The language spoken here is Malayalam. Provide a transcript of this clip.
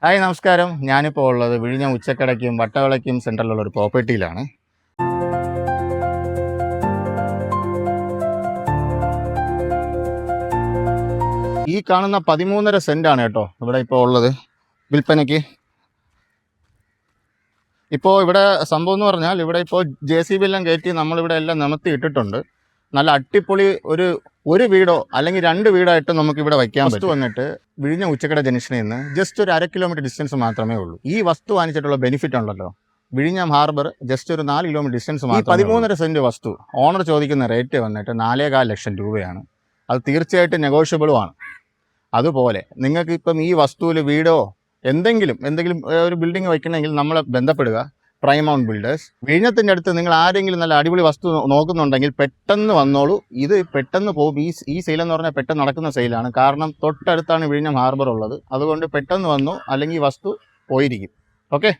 ഹായ് നമസ്കാരം. ഞാനിപ്പോൾ ഉള്ളത് വിഴിഞ്ഞം ഉച്ചക്കടയ്ക്കും വട്ടവിളയ്ക്കും സെൻറ്ററിലുള്ള ഒരു പ്രോപ്പർട്ടിയിലാണ്. ഈ കാണുന്ന 13.5 സെൻറ്റാണ് കേട്ടോ ഇവിടെ ഇപ്പോൾ ഉള്ളത് വിൽപ്പനയ്ക്ക്. ഇപ്പോൾ ഇവിടെ സംഭവം എന്ന് പറഞ്ഞാൽ ഇവിടെ ഇപ്പോൾ JCB എല്ലാം കയറ്റി നമ്മളിവിടെ എല്ലാം നിമത്തി ഇട്ടിട്ടുണ്ട്. നല്ല അടിപൊളി ഒരു വീടോ അല്ലെങ്കിൽ 2 വീടായിട്ട് നമുക്കിവിടെ വയ്ക്കാൻ പറ്റും. വന്നിട്ട് വിഴിഞ്ഞം ഉച്ചക്കട ജംഗ്ഷനിൽ നിന്ന് ജസ്റ്റ് ഒരു 1/2 കിലോമീറ്റർ ഡിസ്റ്റൻസ് മാത്രമേ ഉള്ളൂ. ഈ വസ്തു വാങ്ങിച്ചിട്ടുള്ള ബെനിഫിറ്റ് ഉണ്ടല്ലോ, വിഴിഞ്ഞം ഹാർബർ ജസ്റ്റ് ഒരു 4 കിലോമീറ്റർ ഡിസ്റ്റൻസ് മാത്രം. 13.5 സെൻറ്റ് വസ്തു ഓണർ ചോദിക്കുന്ന റേറ്റ് വന്നിട്ട് 4.25 ലക്ഷം രൂപയാണ്. അത് തീർച്ചയായിട്ടും നെഗോഷ്യബിളുമാണ്. അതുപോലെ നിങ്ങൾക്ക് ഇപ്പം ഈ വസ്തുവിൽ വീടോ എന്തെങ്കിലും ഒരു ബിൽഡിംഗ് വയ്ക്കണമെങ്കിൽ നമ്മളെ ബന്ധപ്പെടുക. പ്രൈമൗണ്ട് ബിൽഡേഴ്സ്. വിഴിഞ്ഞത്തിൻ്റെ അടുത്ത് നിങ്ങൾ ആരെങ്കിലും നല്ല അടിപൊളി വസ്തു നോക്കുന്നുണ്ടെങ്കിൽ പെട്ടെന്ന് വന്നോളൂ. ഇത് പെട്ടെന്ന് പോകും. ഈ സെയിൽ എന്ന് പറഞ്ഞാൽ പെട്ടെന്ന് നടക്കുന്ന സെയിലാണ്. കാരണം തൊട്ടടുത്താണ് വിഴിഞ്ഞം ഹാർബർ ഉള്ളത്. അതുകൊണ്ട് പെട്ടെന്ന് വന്നു, അല്ലെങ്കിൽ ഈ വസ്തു പോയിരിക്കും. ഓക്കെ.